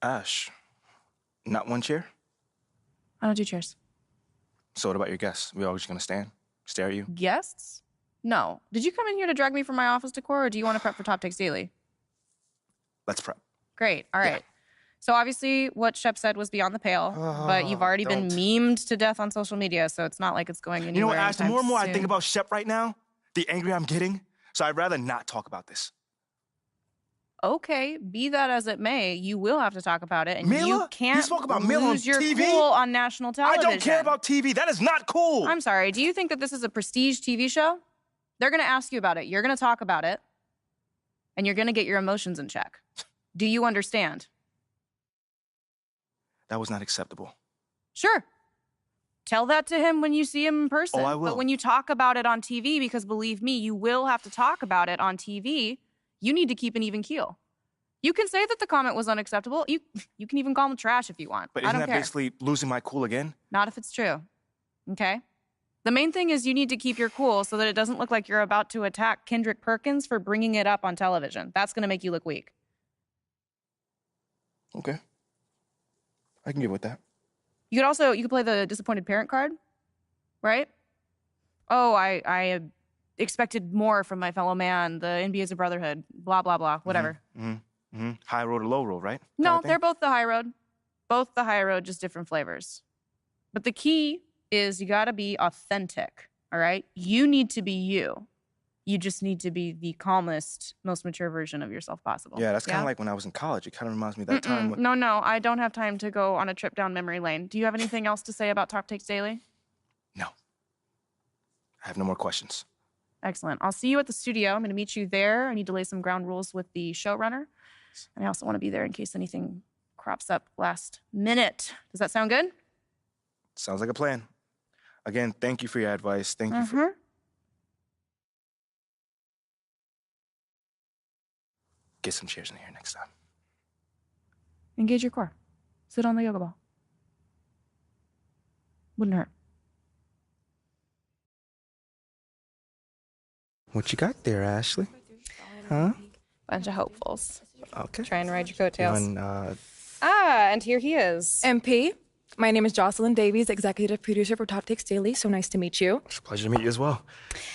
Ash, not one chair? I don't do chairs. So what about your guests? We all just gonna stand, stare at you? Guests? No. Did you come in here to drag me from my office decor, or do you want to prep for Top Takes Daily? Let's prep. Great. All right. Yeah. So obviously what Shep said was beyond the pale, but you've already been memed to death on social media, so it's not like it's going anywhere. You know what, Ash, the more and more soon. I think about Shep right now, the angrier I'm getting, so I'd rather not talk about this. Okay, be that as it may, you will have to talk about it, and Mila? you can't You spoke about Mila on lose your TV? cool on national television. I don't care about TV. That is not cool. I'm sorry. Do you think that this is a prestige TV show? They're going to ask you about it. You're going to talk about it, and you're going to get your emotions in check. Do you understand? That was not acceptable. Sure. Tell that to him when you see him in person. Oh, I will. But when you talk about it on TV, because believe me, you will have to talk about it on TV, you need to keep an even keel. You can say that the comment was unacceptable. You can even call him trash if you want. But I isn't don't that care. basically losing my cool again? Not if it's true. Okay? The main thing is you need to keep your cool so that it doesn't look like you're about to attack Kendrick Perkins for bringing it up on television. That's going to make you look weak. Okay. I can get with that. You could play the disappointed parent card, right? Oh, I expected more from my fellow man. The NBA is a brotherhood. Blah, blah, blah. Whatever. High road or low road, right? No, they're both the high road. Both the high road, just different flavors. But the key is you got to be authentic, all right? You need to be you. You just need to be the calmest, most mature version of yourself possible. Yeah, that's kind of like when I was in college. It kind of reminds me of that time when... No, I don't have time to go on a trip down memory lane. Do you have anything else to say about Top Takes Daily? No. I have no more questions. Excellent. I'll see you at the studio. I'm going to meet you there. I need to lay some ground rules with the showrunner. And I also want to be there in case anything crops up last minute. Does that sound good? Sounds like a plan. Again, thank you for your advice. Thank you for... Get some chairs in here next time. Engage your core. Sit on the yoga ball. Wouldn't hurt. What you got there, Ashley? Huh? Bunch of hopefuls. Okay. Trying to ride your coattails. And, and here he is. MP, my name is Jocelyn Davies, executive producer for Top Takes Daily. So nice to meet you. It's a pleasure to meet you as well.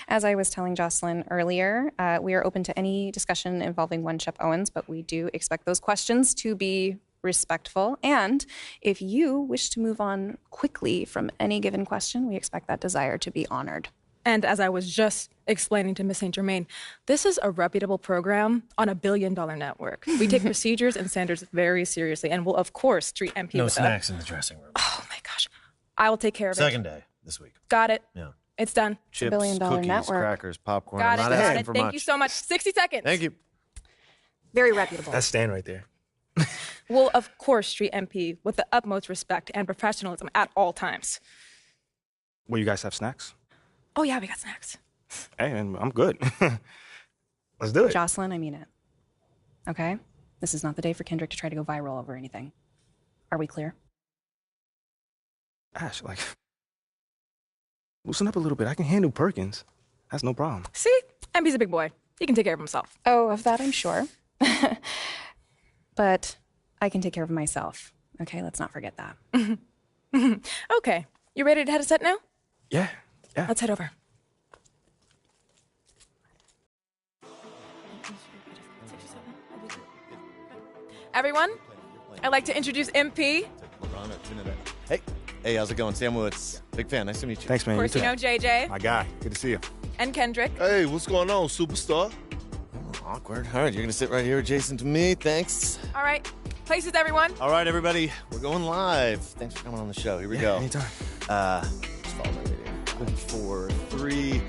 As I was telling Jocelyn earlier, we are open to any discussion involving one Shep Owens, but we do expect those questions to be respectful. And if you wish to move on quickly from any given question, we expect that desire to be honored. And as I was just explaining to Miss St. Germain, this is a reputable program on $1 billion network. We take procedures and standards very seriously and will, of course, treat MP No with snacks in the dressing room. Oh, my gosh. I will take care of it. Second day this week. Got it. Yeah. It's done. Chips, $1 billion cookies, network. crackers, popcorn. Got it. I'm not Got asking it. for Thank much. you so much. 60 seconds. Thank you. Very reputable. That's Stan right there. We'll, of course, treat MP with the utmost respect and professionalism at all times. Will you guys have snacks? Oh, yeah, we got snacks. Hey, man, I'm good. Let's do it. Jocelyn, I mean it. Okay? This is not the day for Kendrick to try to go viral over anything. Are we clear? Ash, loosen up a little bit. I can handle Perkins. That's no problem. See? MP's a big boy. He can take care of himself. Oh, of that I'm sure. But I can take care of myself. Okay, let's not forget that. Okay. You ready to head a set now? Yeah. Let's head over. Everyone, I'd like to introduce MP. Hey, how's it going? Sam Woods. Big fan. Nice to meet you. Thanks, man. Of course, you know JJ My guy. Good to see you. and Kendrick. Hey, what's going on, superstar? Awkward. All right, you're going to sit right here adjacent to me. Thanks. All right. Places, everyone. All right, everybody. We're going live. Thanks for coming on the show. Here we go. Anytime. Just follow my video. 4, 3.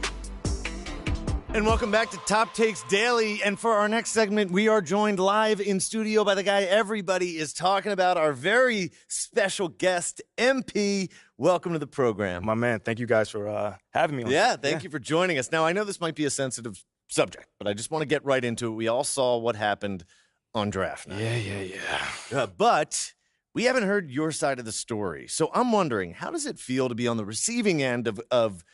And welcome back to Top Takes Daily. And for our next segment, we are joined live in studio by the guy everybody is talking about, our very special guest, MP. Welcome to the program. My man, thank you guys for having me on. Yeah, thank you for joining us. Now, I know this might be a sensitive subject, but I just want to get right into it. We all saw what happened on draft night. Yeah. But we haven't heard your side of the story. So I'm wondering, how does it feel to be on the receiving end of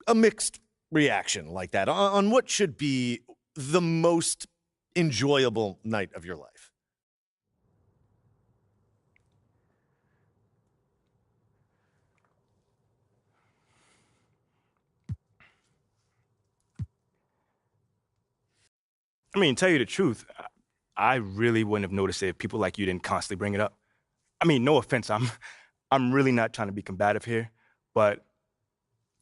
a mixed reaction like that on what should be the most enjoyable night of your life? I mean, tell you the truth, I really wouldn't have noticed it if people like you didn't constantly bring it up. I mean, no offense, I'm really not trying to be combative here, but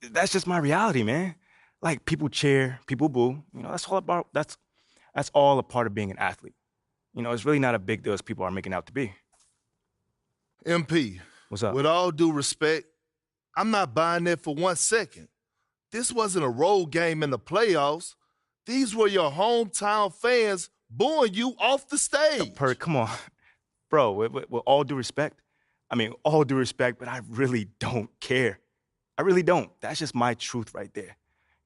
that's just my reality, man. Like, people cheer, people boo. That's all a part of being an athlete. It's really not a big deal as people are making out to be. MP, What's up? with all due respect, I'm not buying that for 1 second. This wasn't a road game in the playoffs. These were your hometown fans booing you off the stage. Come on. Bro, with all due respect, all due respect, but I really don't care. I really don't. That's just my truth right there.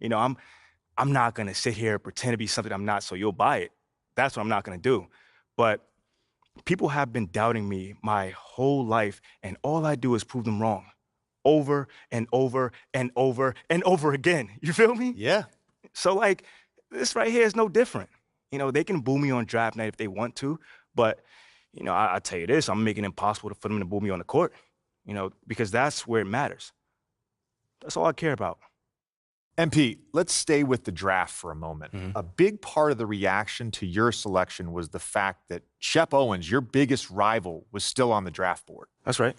I'm not going to sit here and pretend to be something I'm not so you'll buy it. That's what I'm not going to do. But people have been doubting me my whole life, and all I do is prove them wrong over and over and over and over again. You feel me? Yeah. So, like, this right here is no different. They can boo me on draft night if they want to, but, I tell you this, I'm making it impossible for them to boo me on the court, because that's where it matters. That's all I care about. MP, let's stay with the draft for a moment. Mm-hmm. A big part of the reaction to your selection was the fact that Shep Owens, your biggest rival, was still on the draft board. That's right.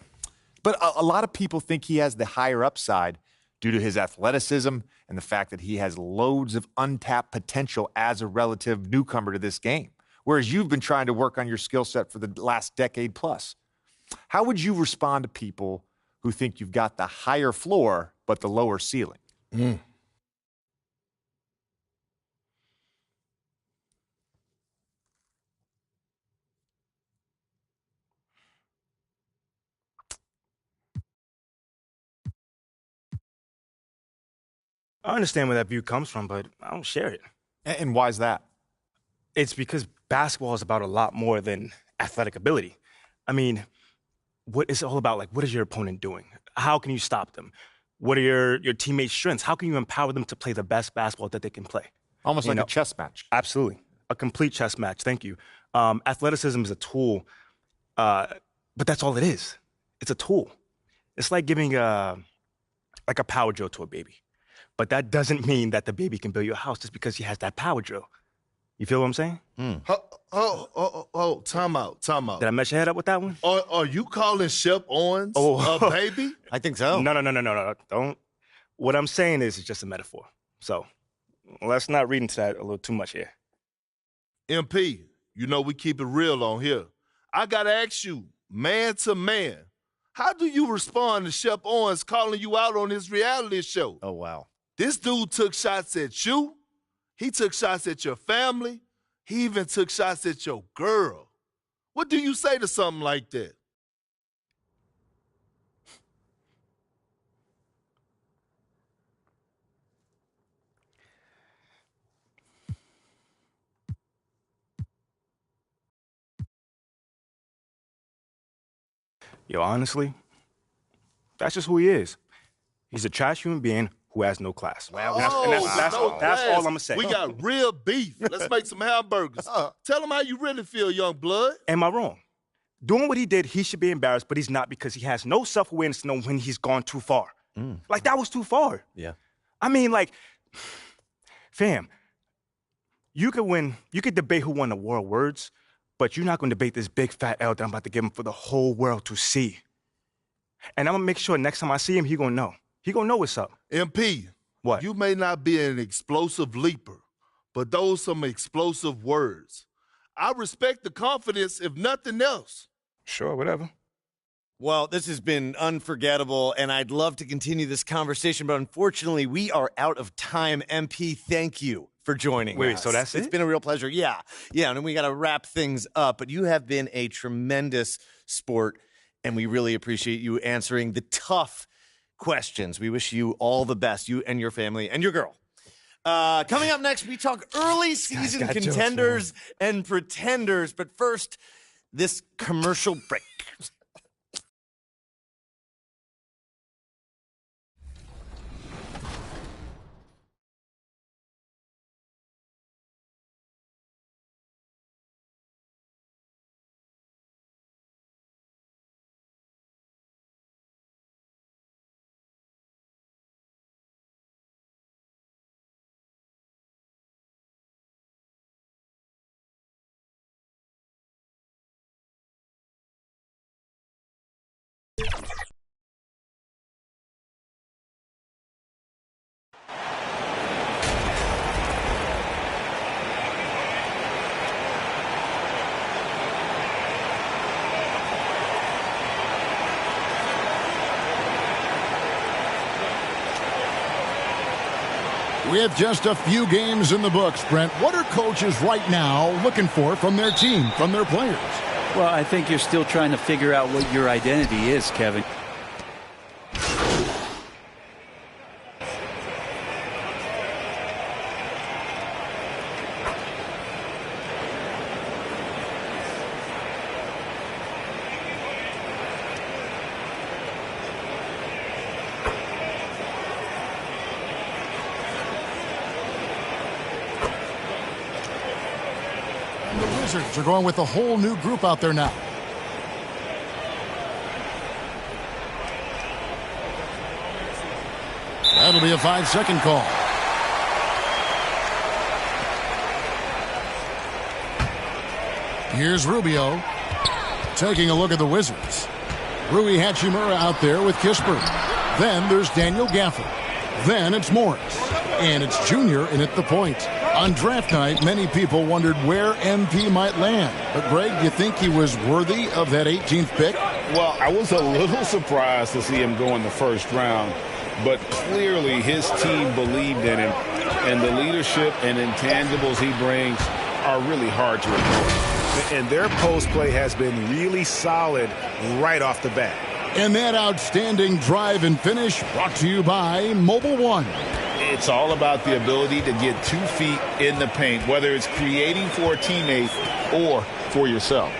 But a lot of people think he has the higher upside due to his athleticism and the fact that he has loads of untapped potential as a relative newcomer to this game, whereas you've been trying to work on your skill set for the last decade plus. How would you respond to people who think you've got the higher floor but the lower ceiling? I understand where that view comes from, but I don't share it. And why is that? It's because basketball is about a lot more than athletic ability. What is it all about? Like, what is your opponent doing? How can you stop them? What are your teammates' strengths? How can you empower them to play the best basketball that they can play? Almost like a chess match. Absolutely. A complete chess match. Thank you. Athleticism is a tool, but that's all it is. It's a tool. It's like giving a power drill to a baby. But that doesn't mean that the baby can build you a house just because he has that power drill. You feel what I'm saying? Time out. Did I mess your head up with that one? Are you calling Shep Owens a baby? I think so. No. Don't. What I'm saying is it's just a metaphor. So let's not read into that a little too much here. MP, we keep it real on here. I got to ask you, man to man, how do you respond to Shep Owens calling you out on his reality show? Oh, wow. This dude took shots at you. He took shots at your family. He even took shots at your girl. What do you say to something like that? Yo, honestly, that's just who he is. He's a trash human being who has no class. That's all I'm going to say. We got real beef. Let's make some hamburgers. Tell him how you really feel, young blood. Am I wrong? Doing what he did, he should be embarrassed, but he's not because he has no self-awareness to know when he's gone too far. Like, that was too far. Yeah. Fam, you could debate who won the war of words, but you're not going to debate this big fat L that I'm about to give him for the whole world to see. And I'm going to make sure next time I see him, he going to know. He going to know what's up. MP, What? You may not be an explosive leaper, but those some explosive words. I respect the confidence, if nothing else. Sure, whatever. Well, this has been unforgettable, and I'd love to continue this conversation, but unfortunately, we are out of time. MP, thank you for joining us. Wait, so that's It's it? been a real pleasure. Yeah, and we got to wrap things up, but you have been a tremendous sport, and we really appreciate you answering the tough questions. We wish you all the best, you and your family and your girl. Coming up next, we talk early season got jokes, contenders and pretenders, but first, this commercial break. With just a few games in the books, Brent, what are coaches right now looking for from their team, from their players? Well, I think you're still trying to figure out what your identity is, Kevin. Wizards are going with a whole new group out there now. That'll be a 5-second call. Here's Rubio taking a look at the Wizards. Rui Hachimura out there with Kispert. Then there's Daniel Gafford. Then it's Morris. And it's Junior in at the point. On draft night, many people wondered where MP might land. But, Greg, do you think he was worthy of that 18th pick? Well, I was a little surprised to see him go in the first round. But clearly his team believed in him. And the leadership and intangibles he brings are really hard to ignore. And their post play has been really solid right off the bat. And that outstanding drive and finish brought to you by Mobile One. It's all about the ability to get 2 feet in the paint, whether it's creating for a teammate or for yourself.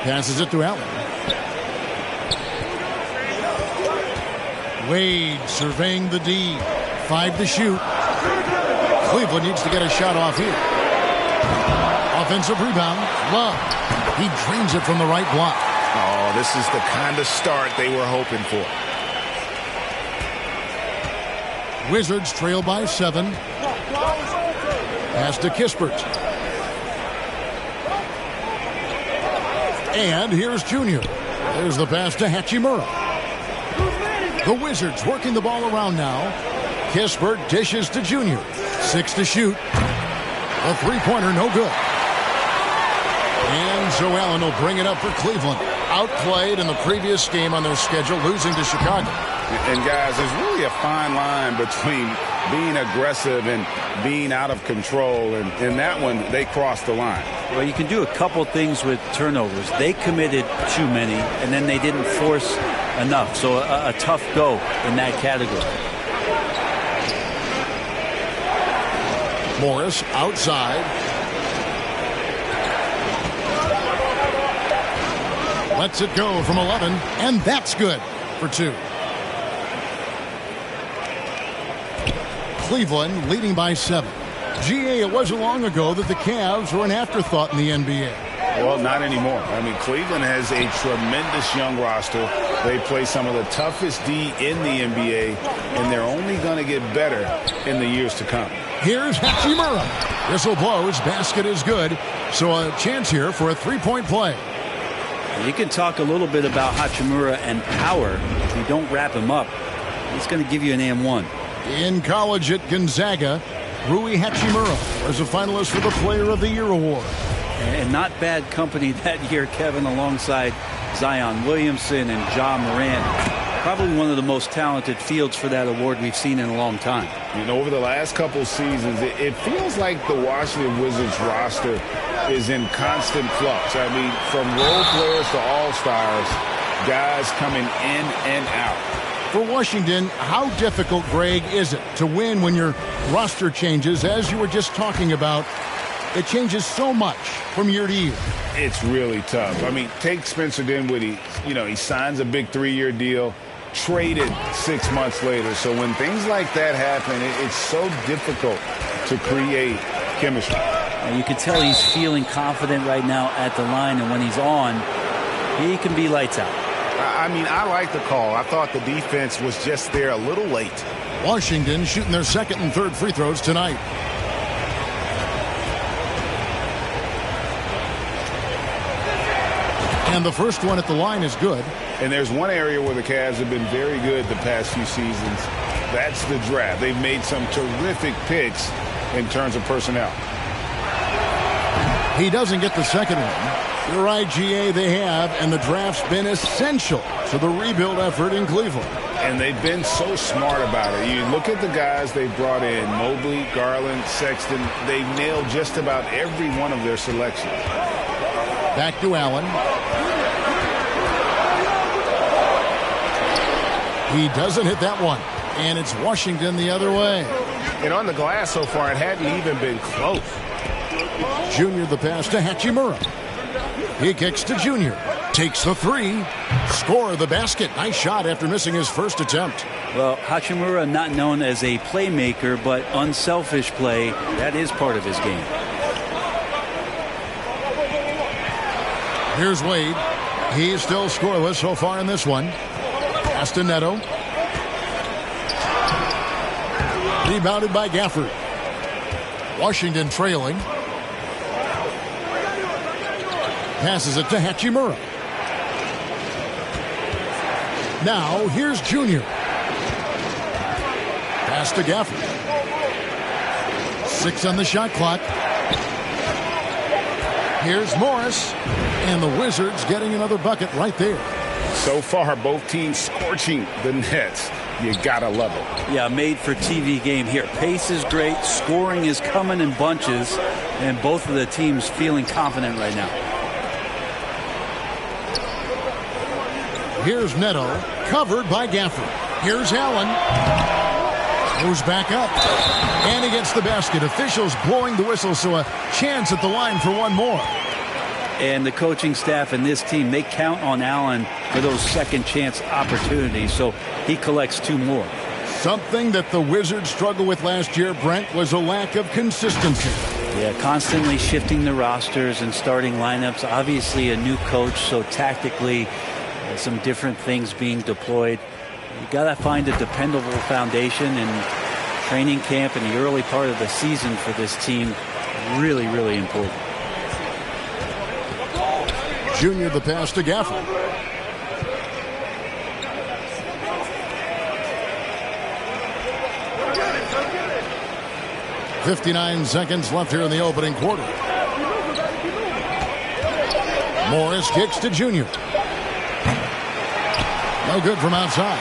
Passes it to Allen. Wade surveying the D. 5 to shoot. Cleveland needs to get a shot off here. Offensive rebound. Love. He drains it from the right block. Oh, this is the kind of start they were hoping for. Wizards trail by 7. Pass to Kispert. And here's Junior. There's the pass to Hachimura. The Wizards working the ball around now. Kispert dishes to Junior. 6 to shoot. A three-pointer, no good. And Joe Allen will bring it up for Cleveland. Outplayed in the previous game on their schedule, losing to Chicago. And, guys, there's really a fine line between being aggressive and being out of control. And in that one, they crossed the line. Well, you can do a couple things with turnovers. They committed too many, and then they didn't force enough. So a tough go in that category. Morris outside. Lets it go from 11, and that's good for 2. Cleveland leading by 7. GA, it wasn't long ago that the Cavs were an afterthought in the NBA. Well, not anymore. I mean, Cleveland has a tremendous young roster. They play some of the toughest D in the NBA, and they're only going to get better in the years to come. Here's Hachimura. Whistle blows. Basket is good. So a chance here for a three-point play. You can talk a little bit about Hachimura and power. If you don't wrap him up, he's going to give you an and-1. In college at Gonzaga, Rui Hachimura was a finalist for the Player of the Year award. And not bad company that year, Kevin, alongside Zion Williamson and Ja Morant. Probably one of the most talented fields for that award we've seen in a long time. You know, over the last couple seasons, it feels like the Washington Wizards roster is in constant flux. I mean, from role players to all-stars, guys coming in and out. For Washington, how difficult, Greg, is it to win when your roster changes, as you were just talking about? It changes so much from year to year. It's really tough. I mean, take Spencer Dinwiddie. You know, he signs a big 3-year deal, traded 6 months later. So when things like that happen, it's so difficult to create chemistry. You can tell he's feeling confident right now at the line, and when he's on, he can be lights out. I mean, I like the call. I thought the defense was just there a little late. Washington shooting their second and third free throws tonight. And the first one at the line is good. And there's one area where the Cavs have been very good the past few seasons. That's the draft. They've made some terrific picks in terms of personnel. He doesn't get the second one. You're right, GA, they have, and the draft's been essential to the rebuild effort in Cleveland. And they've been so smart about it. You look at the guys they brought in, Mobley, Garland, Sexton. They nailed just about every one of their selections. Back to Allen. He doesn't hit that one, and it's Washington the other way. And on the glass so far, it hadn't even been close. Junior the pass to Hachimura. He kicks to Junior. Takes the three. Score the basket. Nice shot after missing his first attempt. Well, Hachimura not known as a playmaker, but unselfish play. That is part of his game. Here's Wade. He's still scoreless so far in this one. Pass to Neto. Rebounded by Gafford. Washington trailing. Passes it to Hachimura. Now, here's Junior. Pass to Gafford. 6 on the shot clock. Here's Morris. And the Wizards getting another bucket right there. So far, both teams scorching the Nets. You gotta love it. Yeah, made for TV game here. Pace is great. Scoring is coming in bunches. And both of the teams feeling confident right now. Here's Neto, covered by Gafford. Here's Allen. Goes back up. And he gets the basket. Officials blowing the whistle, so a chance at the line for one more. And the coaching staff and this team, they count on Allen for those second chance opportunities, so he collects 2 more. Something that the Wizards struggled with last year, Brent, was a lack of consistency. Yeah, constantly shifting the rosters and starting lineups. Obviously a new coach, so tactically some different things being deployed. You got to find a dependable foundation, and training camp in the early part of the season for this team, really, really important. Junior the pass to Gafford. .59 seconds left here in the opening quarter. Morris kicks to Junior. No good from outside.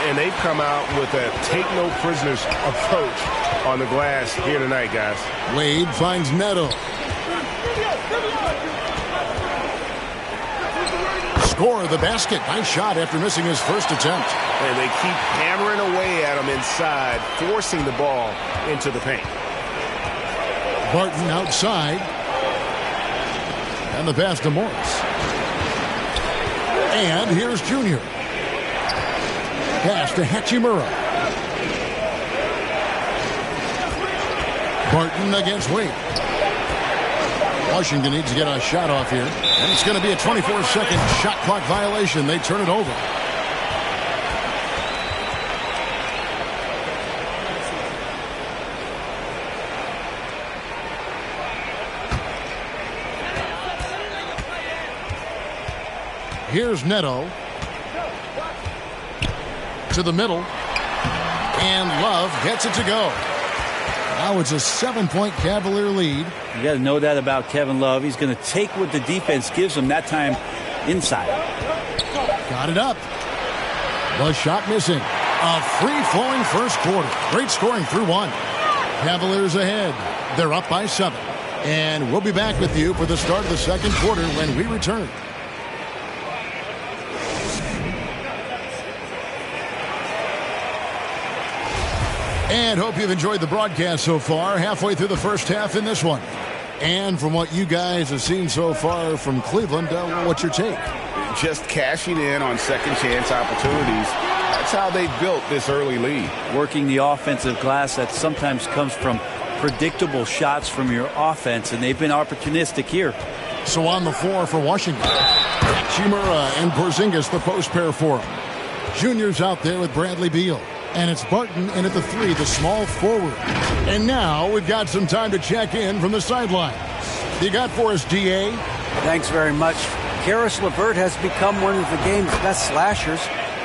And they've come out with a take-no-prisoners approach on the glass here tonight, guys. Wade finds Neto. Score the basket. Nice shot after missing his first attempt. And they keep hammering away at him inside, forcing the ball into the paint. Barton outside. And the pass to Morris. And here's Junior. Pass to Hachimura. Barton against Wade. Washington needs to get a shot off here. And it's going to be a 24-second shot clock violation. They turn it over. Here's Neto. To the middle. And Love gets it to go. Now it's a 7-point Cavalier lead. You got to know that about Kevin Love. He's going to take what the defense gives him, that time inside. Got it up. The shot missing. A free-flowing first quarter. Great scoring through 1. Cavaliers ahead. They're up by 7. And we'll be back with you for the start of the second quarter when we return. And hope you've enjoyed the broadcast so far. Halfway through the first half in this one. And from what you guys have seen so far from Cleveland, what's your take? Just cashing in on second chance opportunities. That's how they built this early lead. Working the offensive glass, that sometimes comes from predictable shots from your offense, and they've been opportunistic here. So on the floor for Washington, Hachimura and Porzingis, the post pair for him. Junior's out there with Bradley Beal. And it's Barton in at the 3, the small forward. And now we've got some time to check in from the sideline. You got for us, DA? Thanks very much. Karis LeVert has become one of the game's best slashers.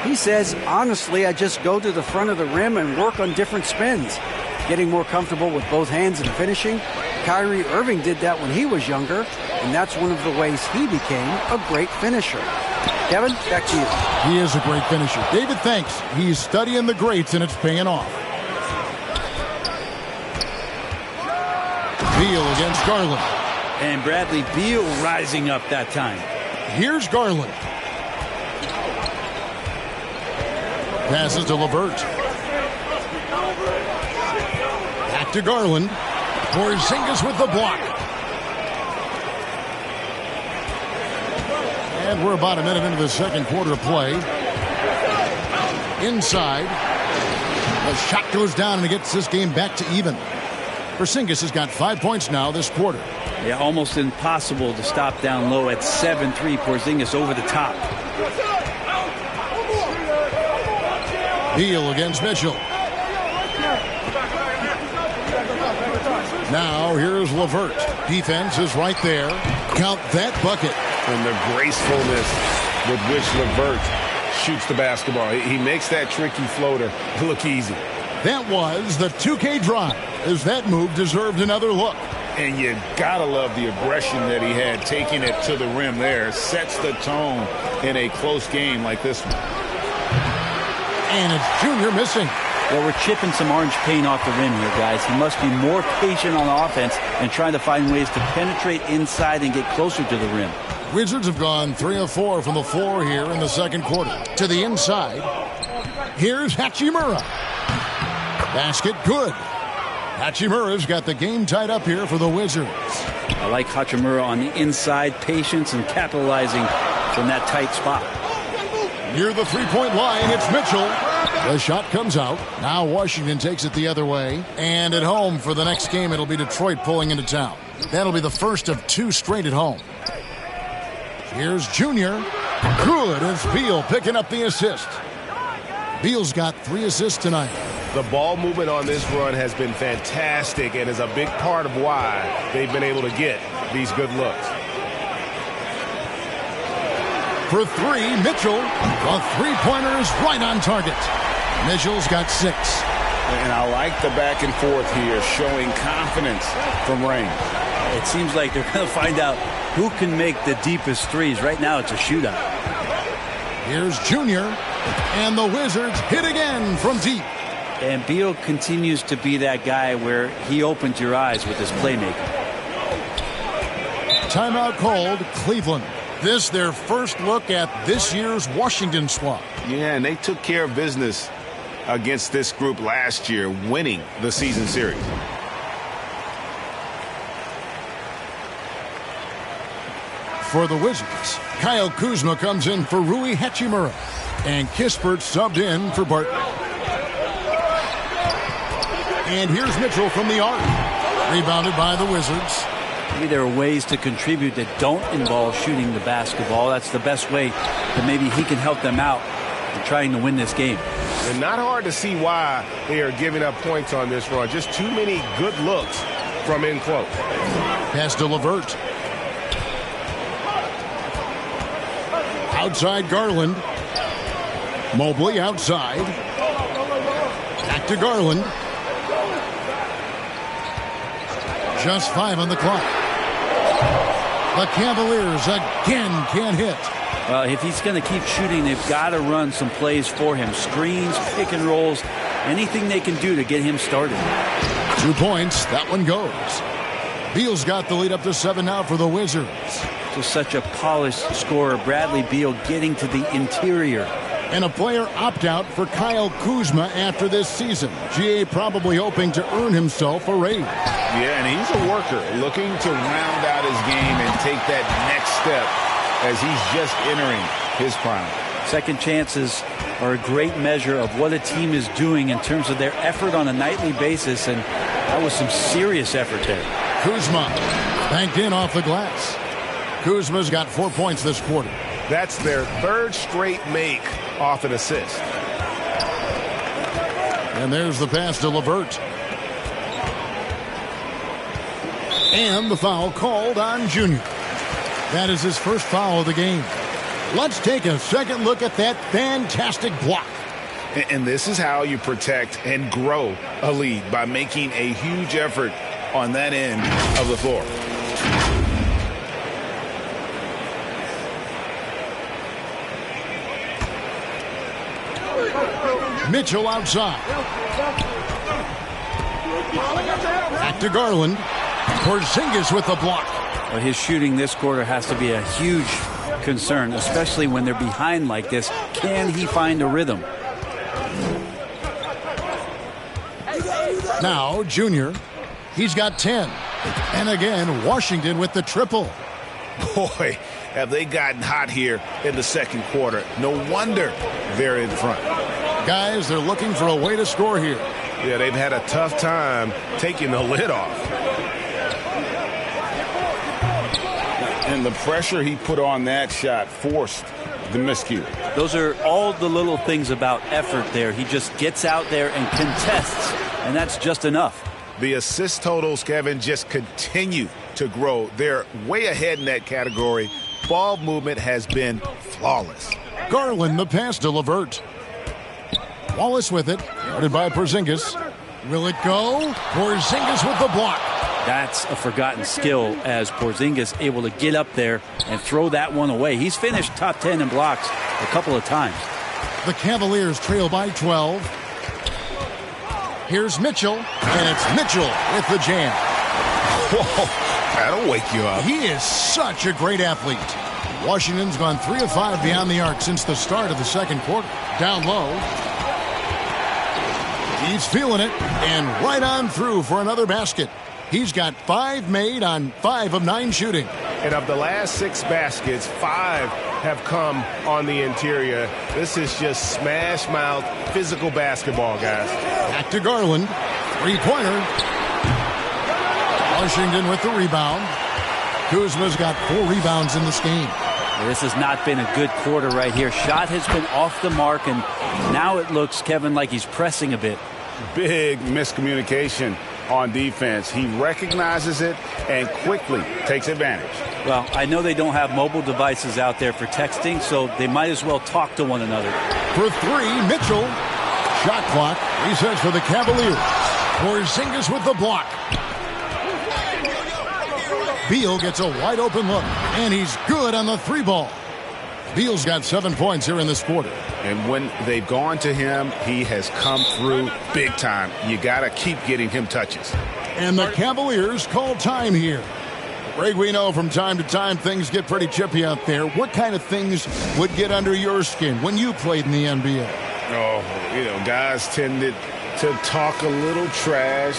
He says, honestly, I just go to the front of the rim and work on different spins. Getting more comfortable with both hands and finishing. Kyrie Irving did that when he was younger, and that's one of the ways he became a great finisher. Kevin, back to you. He is a great finisher. David thinks he's studying the greats, and it's paying off. Beal against Garland. And Bradley Beal rising up that time. Here's Garland. Passes to LeVert. Back to Garland. Porzingis with the block. And we're about a minute into the second quarter of play. Inside. The shot goes down and it gets this game back to even. Porzingis has got 5 points now this quarter. Yeah, almost impossible to stop down low at 7-3. Porzingis over the top. Beal against Mitchell. Now here's LeVert. Defense is right there. Count that bucket. And the gracefulness with which LeVert shoots the basketball. He makes that tricky floater look easy. That was the 2K drive, as that move deserved another look. And you gotta love the aggression that he had taking it to the rim there. Sets the tone in a close game like this one. And it's Junior missing. Well, we're chipping some orange paint off the rim here, guys. He must be more patient on offense and trying to find ways to penetrate inside and get closer to the rim. Wizards have gone 3 of 4 from the floor here in the second quarter. To the inside. Here's Hachimura. Basket good. Hachimura's got the game tied up here for the Wizards. I like Hachimura on the inside, patience and capitalizing from that tight spot. Near the three-point line, it's Mitchell. The shot comes out. Now Washington takes it the other way. And at home for the next game, it'll be Detroit pulling into town. That'll be the first of 2 straight at home. Here's Junior. Good as Beal picking up the assist. Beal's got 3 assists tonight. The ball movement on this run has been fantastic and is a big part of why they've been able to get these good looks. For 3, Mitchell. The three-pointer is right on target. Mitchell's got 6. And I like the back and forth here, showing confidence from Rain. It seems like they're going to find out who can make the deepest threes. Right now, it's a shootout. Here's Junior. And the Wizards hit again from deep. And Beal continues to be that guy where he opens your eyes with his playmaking. Timeout called Cleveland. This their first look at this year's Washington squad. Yeah, and they took care of business against this group last year, winning the season series. For the Wizards, Kyle Kuzma comes in for Rui Hachimura. And Kispert subbed in for Barton. And here's Mitchell from the arc. Rebounded by the Wizards. Maybe there are ways to contribute that don't involve shooting the basketball. That's the best way that maybe he can help them out in trying to win this game. And not hard to see why they are giving up points on this run. Just too many good looks from in close. Pass to LeVert. Outside Garland. Mobley outside. Back to Garland. Just 5 on the clock. The Cavaliers again can't hit. Well, if he's going to keep shooting, they've got to run some plays for him. Screens, pick and rolls, anything they can do to get him started. 2 points. That one goes. Beal's got the lead up to 7 now for the Wizards. Just such a polished scorer. Bradley Beal getting to the interior. And a player opt-out for Kyle Kuzma after this season. GA probably hoping to earn himself a raise. Yeah, and he's a worker looking to round out his game and take that next step as he's just entering his prime. Second chances are a great measure of what a team is doing in terms of their effort on a nightly basis, and that was some serious effort there. Kuzma banked in off the glass. Kuzma's got 4 points this quarter. That's their 3rd straight make off an assist. And there's the pass to LeVert. And the foul called on Junior. That is his first foul of the game. Let's take a second look at that fantastic block. And this is how you protect and grow a lead, by making a huge effort on that end of the floor. Mitchell outside. Back to Garland. Porzingis with the block. Well, his shooting this quarter has to be a huge concern, especially when they're behind like this. Can he find a rhythm? Now, Junior. He's got 10. And again, Washington with the triple. Boy, have they gotten hot here in the second quarter. No wonder they're in front. Guys, they're looking for a way to score here. Yeah, they've had a tough time taking the lid off. And the pressure he put on that shot forced the miscue. Those are all the little things about effort there. He just gets out there and contests, and that's just enough. The assist totals, Kevin, just continue to grow. They're way ahead in that category. Ball movement has been flawless. Garland the pass to LeVert. Wallace with it, guarded by Porzingis. Will it go? Porzingis with the block. That's a forgotten skill, as Porzingis able to get up there and throw that one away. He's finished top 10 in blocks a couple of times. The Cavaliers trail by 12. Here's Mitchell, and it's Mitchell with the jam. Whoa, that'll wake you up. He is such a great athlete. Washington's gone 3 of 5 beyond the arc since the start of the second quarter. Down low. He's feeling it, and right on through for another basket. He's got 5 made on 5 of 9 shooting. And of the last 6 baskets, 5 have come on the interior. This is just smash mouth physical basketball, guys. Back to Garland. 3-pointer. Washington with the rebound. Kuzma's got 4 rebounds in this game. This has not been a good quarter right here. Shot has been off the mark, and now it looks, Kevin, like he's pressing a bit. Big miscommunication on defense. He recognizes it and quickly takes advantage. Well, I know they don't have mobile devices out there for texting, so they might as well talk to one another. For 3, Mitchell. Shot clock resets for the Cavaliers. Porzingis with the block. Beal gets a wide open look, and he's good on the 3 ball. Beal's got 7 points here in this quarter. And when they've gone to him, he has come through big time. You got to keep getting him touches. And the Cavaliers call time here. Greg, we know from time to time things get pretty chippy out there. What kind of things would get under your skin when you played in the NBA? Oh, guys tended to talk a little trash,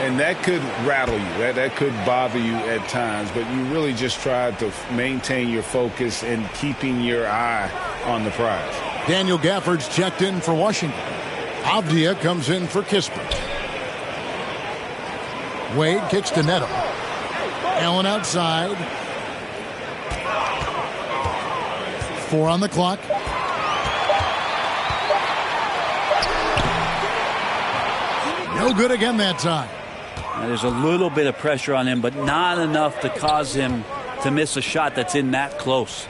and that could rattle you. That could bother you at times, but you really just tried to maintain your focus and keeping your eye on the prize. Daniel Gafford's checked in for Washington. Avdia comes in for Kispert. Wade kicks to Neto. Allen outside. 4 on the clock. No good again that time. Now, there's a little bit of pressure on him, but not enough to cause him to miss a shot that's in that close.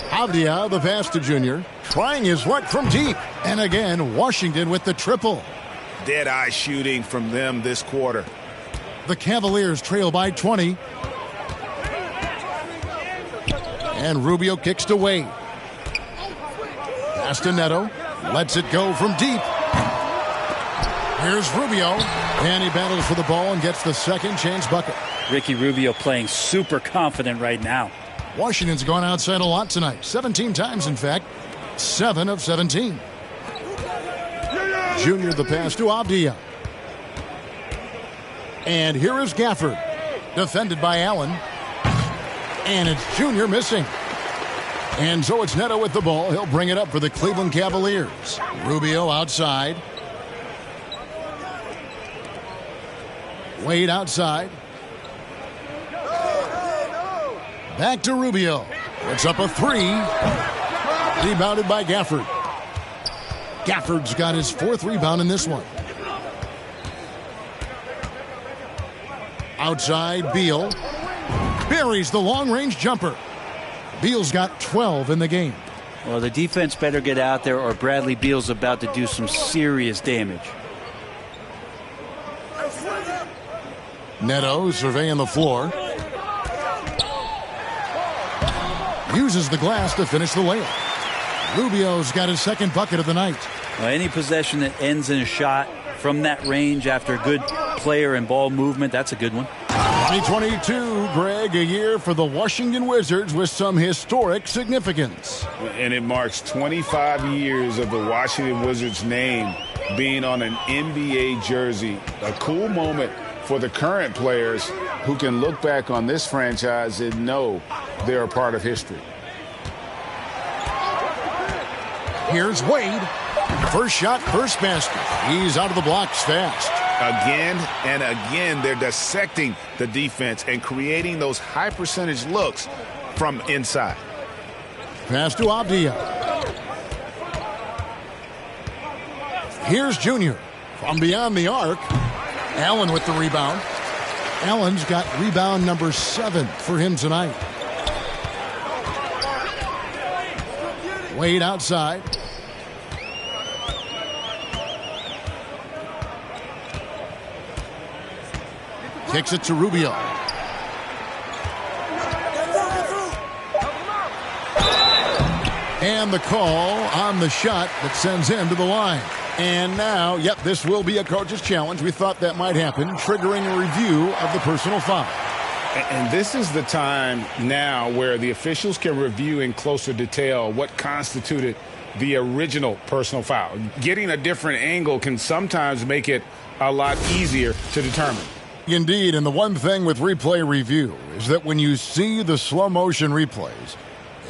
Avdia, the pass to Junior, trying his luck from deep. And again, Washington with the triple. Dead-eye shooting from them this quarter. The Cavaliers trail by 20. And Rubio kicks to Wade. Pass to Neto. Lets it go from deep. Here's Rubio. And he battles for the ball and gets the second chance bucket. Ricky Rubio playing super confident right now. Washington's gone outside a lot tonight. 17 times, in fact. 7 of 17. Junior the pass to Avdia. And here is Gafford. Defended by Allen. And it's Junior missing. And so it's Neto with the ball. He'll bring it up for the Cleveland Cavaliers. Rubio outside. Wade outside. Back to Rubio. Puts up a 3. Rebounded by Gafford. Gafford's got his 4th rebound in this one. Outside, Beal. Buries the long-range jumper. Beal's got 12 in the game. Well, the defense better get out there, or Bradley Beal's about to do some serious damage. Neto surveying the floor. Uses the glass to finish the layup. Rubio's got his second bucket of the night. Well, any possession that ends in a shot from that range after good player and ball movement, that's a good one. 2022, Greg, a year for the Washington Wizards with some historic significance. And it marks 25 years of the Washington Wizards name being on an NBA jersey. A cool moment for the current players who can look back on this franchise and know they're a part of history. Here's Wade. First shot, first basket. He's out of the blocks fast. Again and again, they're dissecting the defense and creating those high percentage looks from inside. Pass to Avdia. Here's Junior from beyond the arc. Allen with the rebound. Allen's got rebound number 7 for him tonight. Wade outside. Kicks it to Rubio. And the call on the shot that sends him to the line. And now, this will be a coach's challenge. We thought that might happen, triggering a review of the personal foul. And this is the time now where the officials can review in closer detail what constituted the original personal foul. Getting a different angle can sometimes make it a lot easier to determine. Indeed, and the one thing with replay review is that when you see the slow motion replays,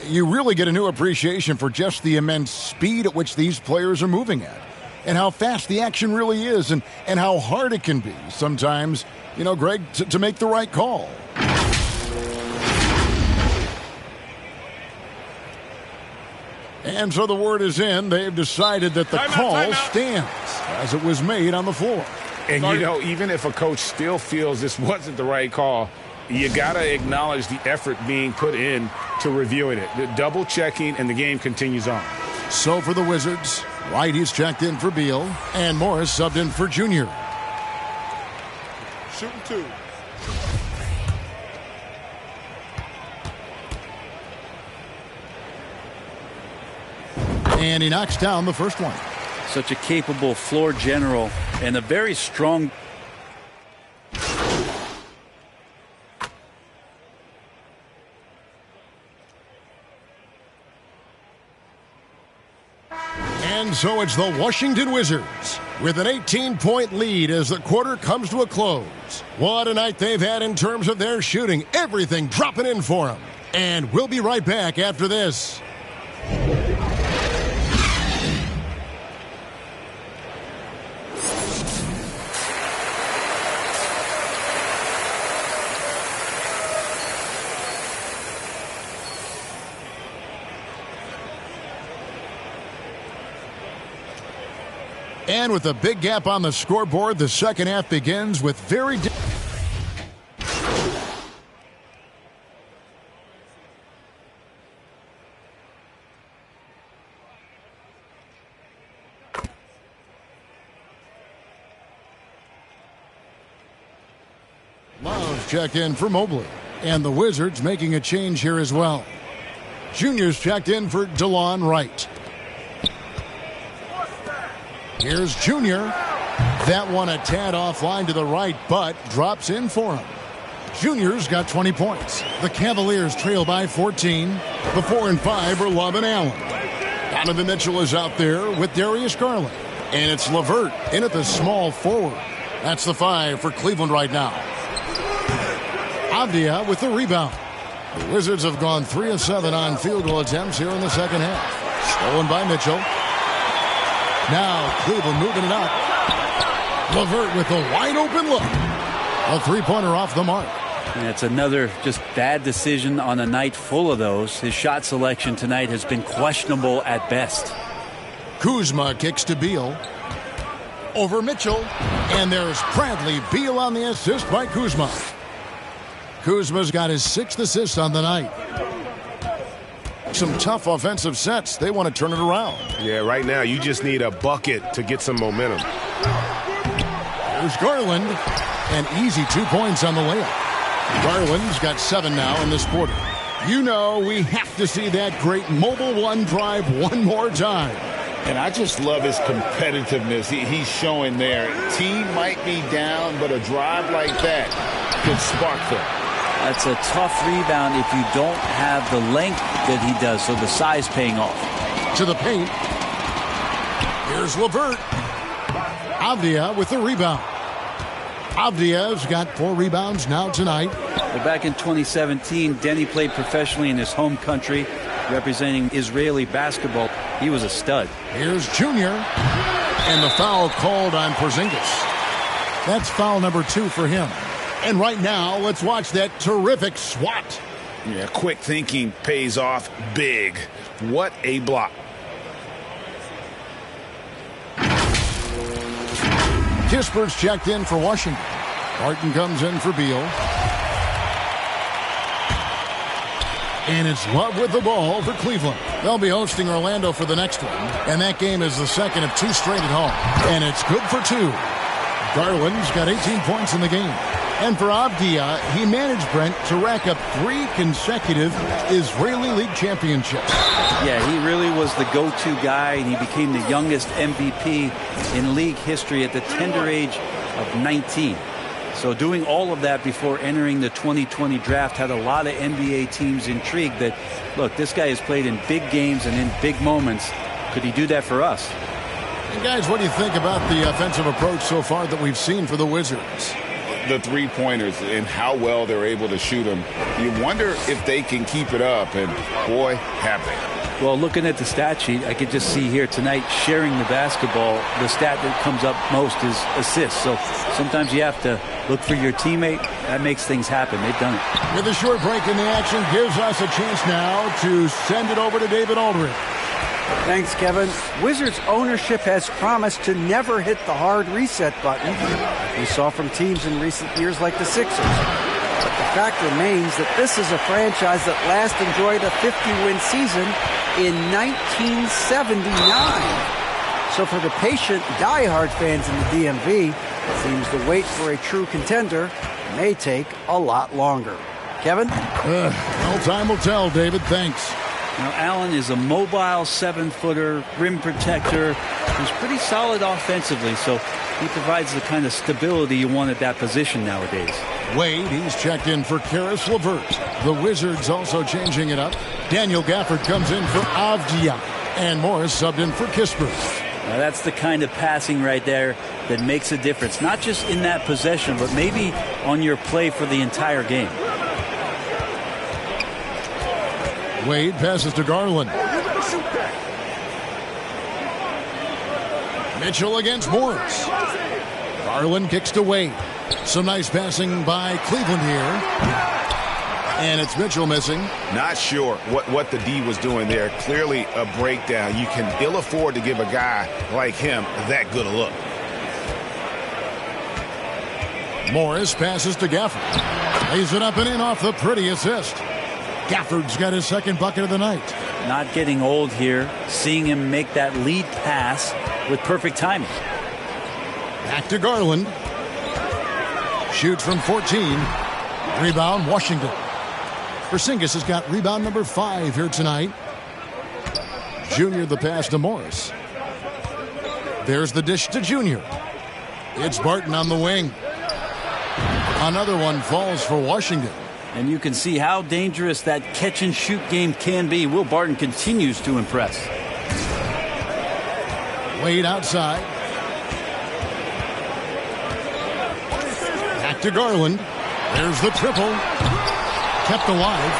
you really get a new appreciation for just the immense speed at which these players are moving at, and how fast the action really is, and how hard it can be sometimes, Greg, to make the right call. And so the word is in. They've decided that the call stands as it was made on the floor. And, even if a coach still feels this wasn't the right call, you got to acknowledge the effort being put in to reviewing it. The double checking, and the game continues on. So for the Wizards, Wright, he's checked in for Beal, and Morris subbed in for Junior. Shooting 2. And he knocks down the first one. Such a capable floor general and a very strong. And so it's the Washington Wizards with an 18-point lead as the quarter comes to a close. What a night they've had in terms of their shooting. Everything dropping in for them. And we'll be right back after this. And with a big gap on the scoreboard, the second half begins with very... Love checked in for Mobley. And the Wizards making a change here as well. Junior's checked in for DeLon Wright. Here's Junior. That one a tad offline to the right, but drops in for him. Junior's got 20 points. The Cavaliers trail by 14. The 4 and 5 are Love and Allen. Donovan Mitchell is out there with Darius Garland. And it's LeVert in at the small forward. That's the 5 for Cleveland right now. Avdia with the rebound. The Wizards have gone 3 of 7 on field goal attempts here in the second half. Stolen by Mitchell. Now Cleveland moving it up. LeVert with a wide open look. A three-pointer off the mark. And it's another just bad decision on a night full of those. His shot selection tonight has been questionable at best. Kuzma kicks to Beal. Over Mitchell. And there's Bradley Beal on the assist by Kuzma. Kuzma's got his 6th assist on the night. Some tough offensive sets. They want to turn it around. Yeah, right now you just need a bucket to get some momentum. There's Garland. An easy 2 points on the layup. Garland's got 7 now in this quarter. You know we have to see that great mobile one drive one more time. And I just love his competitiveness he's showing there. Team might be down, but a drive like that could spark them. That's a tough rebound if you don't have the length that he does, so the size paying off. To the paint. Here's LeVert. Avdia with the rebound. Avdia's got 4 rebounds now tonight. Well, back in 2017, Denny played professionally in his home country, representing Israeli basketball. He was a stud. Here's Junior. And the foul called on Porzingis. That's foul number 2 for him. And right now, let's watch that terrific swat. Yeah, quick thinking pays off big. What a block. Kispert's checked in for Washington. Barton comes in for Beal. And it's Love with the ball for Cleveland. They'll be hosting Orlando for the next one. And that game is the second of 2 straight at home. And it's good for 2. Garland's got 18 points in the game. And for Avdia, he managed, Brent, to rack up 3 consecutive Israeli League championships. Yeah, he really was the go-to guy, and he became the youngest MVP in league history at the tender age of 19. So doing all of that before entering the 2020 draft had a lot of NBA teams intrigued that, look, this guy has played in big games and in big moments. Could he do that for us? And guys, what do you think about the offensive approach so far that we've seen for the Wizards? The three-pointers and how well they're able to shoot them. You wonder if they can keep it up, and boy, have they. Well, looking at the stat sheet, I could just see here tonight sharing the basketball. The stat that comes up most is assists. So sometimes you have to look for your teammate. That makes things happen. They've done it. With a short break in the action, gives us a chance now to send it over to David Aldridge. Thanks, Kevin. Wizards ownership has promised to never hit the hard reset button we saw from teams in recent years like the Sixers. But the fact remains that this is a franchise that last enjoyed a 50-win season in 1979. So for the patient, diehard fans in the DMV, it seems the wait for a true contender may take a lot longer. Kevin? Well, time will tell, David. Thanks. Now, Allen is a mobile 7-footer, rim protector, who's pretty solid offensively, so he provides the kind of stability you want at that position nowadays. Wade, he's checked in for Karis LeVert. The Wizards also changing it up. Daniel Gafford comes in for Avdia. And Morris subbed in for Kispert. Now, that's the kind of passing right there that makes a difference, not just in that possession, but maybe on your play for the entire game. Wade passes to Garland. Mitchell against Morris. Garland kicks to Wade. Some nice passing by Cleveland here. And it's Mitchell missing. Not sure what the D was doing there. Clearly a breakdown. You can ill afford to give a guy like him that good a look. Morris passes to Gafford. Lays it up and in off the pretty assist. Gafford's got his second bucket of the night. Not getting old here. Seeing him make that lead pass with perfect timing. Back to Garland. Shoots from 14. Rebound, Washington. Porzingis has got rebound number 5 here tonight. Junior the pass to Morris. There's the dish to Junior. It's Barton on the wing. Another one falls for Washington. And you can see how dangerous that catch-and-shoot game can be. Will Barton continues to impress. Wade outside. Back to Garland. There's the triple. Kept alive.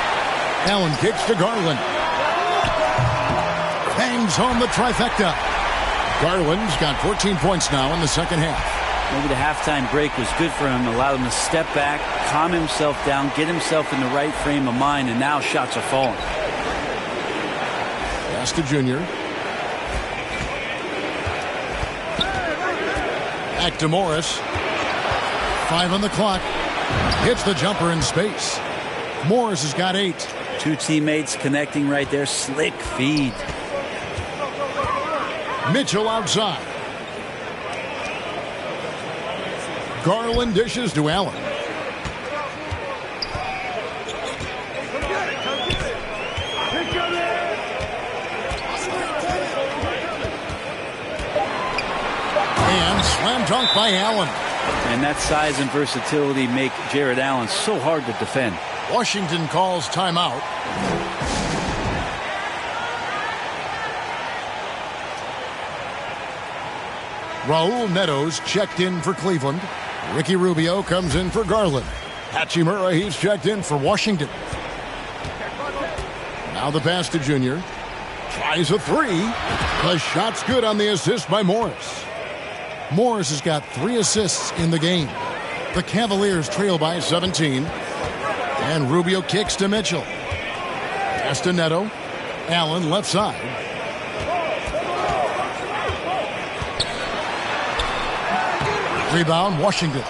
Allen kicks to Garland. Bangs home the trifecta. Garland's got 14 points now in the second half. Maybe the halftime break was good for him, allowed him to step back, calm himself down, get himself in the right frame of mind, and now shots are falling. Pass to Junior. Back to Morris. 5 on the clock. Hits the jumper in space. Morris has got 8. Two teammates connecting right there. Slick feed. Mitchell outside. Garland dishes to Allen. And slam dunk by Allen. And that size and versatility make Jared Allen so hard to defend. Washington calls timeout. Raul Neto's checked in for Cleveland. Ricky Rubio comes in for Garland. Hachimura, he's checked in for Washington. Now the pass to Junior. Tries a three. The shot's good on the assist by Morris. Morris has got 3 assists in the game. The Cavaliers trail by 17. And Rubio kicks to Mitchell. Pass to Neto. Allen left side. Rebound, Washington.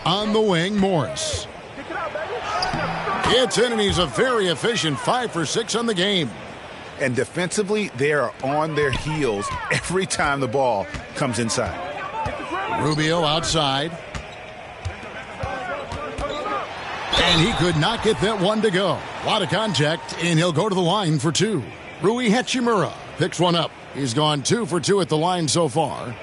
On the wing, Morris. It's in, and he's a very efficient 5 for 6 on the game. And defensively, they are on their heels every time the ball comes inside. Rubio outside. And he could not get that one to go. A lot of contact, and he'll go to the line for 2. Rui Hachimura picks one up. He's gone 2 for 2 at the line so far.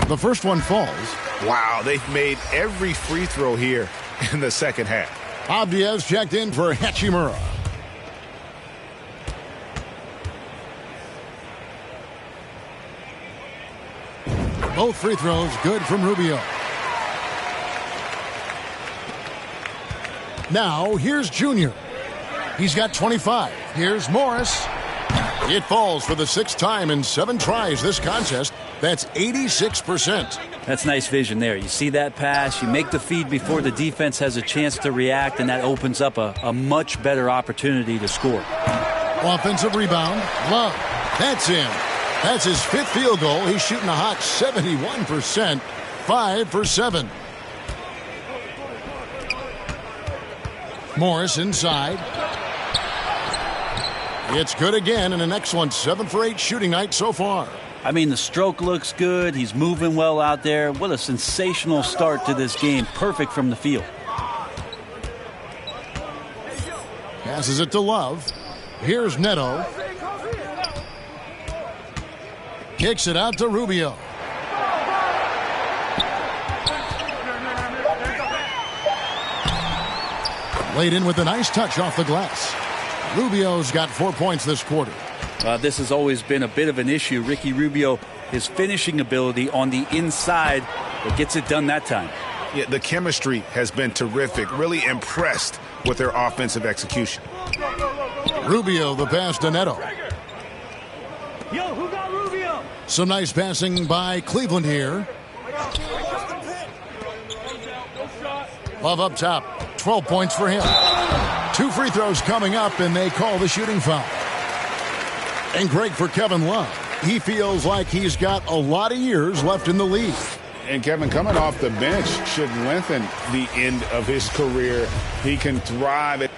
The first one falls. Wow, they've made every free throw here in the second half. Abdiaz checked in for Hachimura. Both free throws good from Rubio. Now, here's Junior. He's got 25. Here's Morris. It falls for the 6th time in 7 tries this contest. That's 86%. That's nice vision there. You see that pass, you make the feed before the defense has a chance to react, and that opens up a much better opportunity to score. Offensive rebound. Love. That's in. That's his 5th field goal. He's shooting a hot 71%. 5 for 7. Morris inside. It's good again, and an excellent 7 for 8 shooting night so far. I mean, the stroke looks good. He's moving well out there. What a sensational start to this game. Perfect from the field. Passes it to Love. Here's Neto. Kicks it out to Rubio. Laid in with a nice touch off the glass. Rubio's got 4 points this quarter. This has always been a bit of an issue. Ricky Rubio, his finishing ability on the inside, but gets it done that time. Yeah, the chemistry has been terrific. Really impressed with their offensive execution. Rubio, the pass to Neto. Yo, who got Rubio? Some nice passing by Cleveland here. Love up top. 12 points for him. 2 free throws coming up, and they call the shooting foul. And great for Kevin Love. He feels like he's got a lot of years left in the league. And Kevin, coming off the bench should lengthen the end of his career. He can thrive at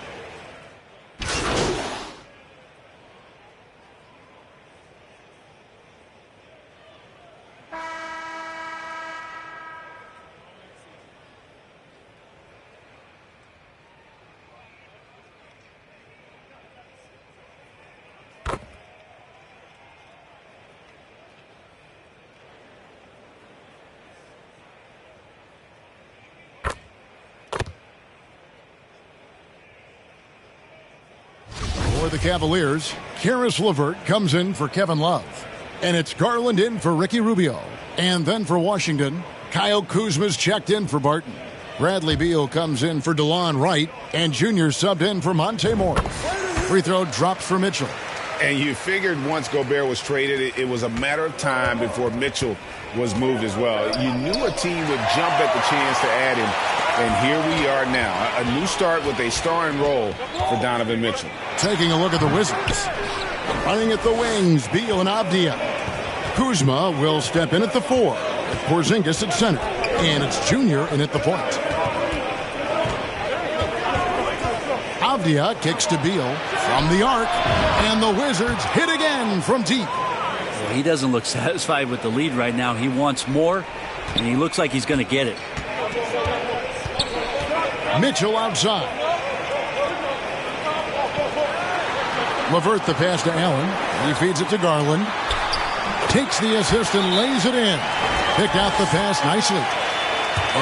For the Cavaliers, Karis LeVert comes in for Kevin Love. And it's Garland in for Ricky Rubio. And then for Washington, Kyle Kuzma's checked in for Barton. Bradley Beal comes in for DeLon Wright. And Junior subbed in for Monte Morris. Free throw drops for Mitchell. And you figured once Gobert was traded, it was a matter of time before Mitchell was moved as well. You knew a team would jump at the chance to add him. And here we are now. A new start with a starring role for Donovan Mitchell. Taking a look at the Wizards. Running at the wings, Beal and Abdia. Kuzma will step in at the 4. Porzingis at center. And it's Junior in at the point. Avdia kicks to Beal from the arc. And the Wizards hit again from deep. Well, he doesn't look satisfied with the lead right now. He wants more, and he looks like he's going to get it. Mitchell outside. LeVert the pass to Allen. He feeds it to Garland. Takes the assist and lays it in. Picked out the pass nicely.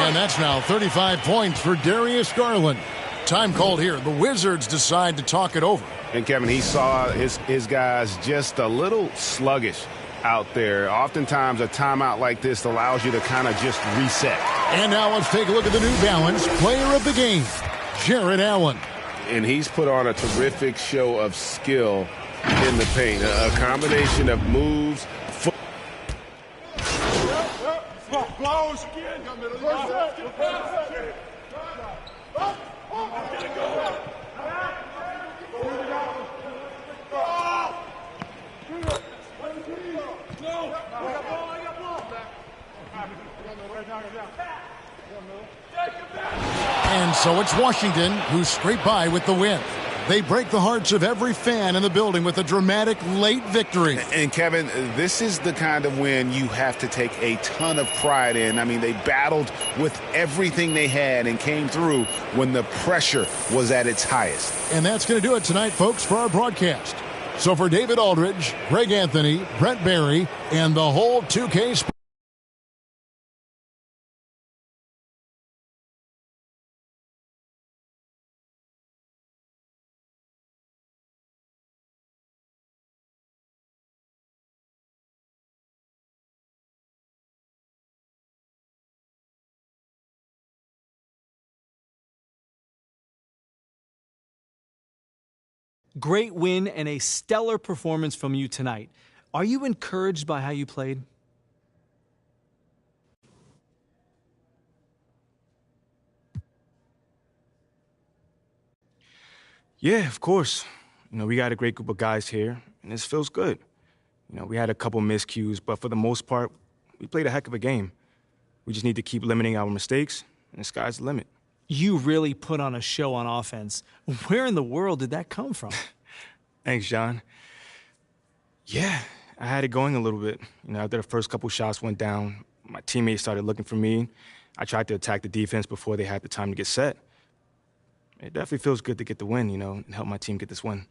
And that's now 35 points for Darius Garland. Time called here. The Wizards decide to talk it over. And Kevin, he saw his guys just a little sluggish out there. Oftentimes a timeout like this allows you to kind of just reset. And now let's take a look at the New Balance player of the game, Jared Allen. And he's put on a terrific show of skill in the paint. A combination of moves. And so it's Washington who scrape by with the win. They break the hearts of every fan in the building with a dramatic late victory. And Kevin, this is the kind of win you have to take a ton of pride in. I mean, they battled with everything they had and came through when the pressure was at its highest. And that's going to do it tonight, folks, for our broadcast. So for David Aldridge, Greg Anthony, Brent Barry, and the whole 2K Sports. Great win and a stellar performance from you tonight. Are you encouraged by how you played? Yeah, of course. We got a great group of guys here, and this feels good. We had a couple miscues, but for the most part, we played a heck of a game. We just need to keep limiting our mistakes, and the sky's the limit. You really put on a show on offense. Where in the world did that come from? Thanks, John. Yeah, I had it going a little bit. After the first couple shots went down, my teammates started looking for me. I tried to attack the defense before they had the time to get set. It definitely feels good to get the win, and help my team get this win.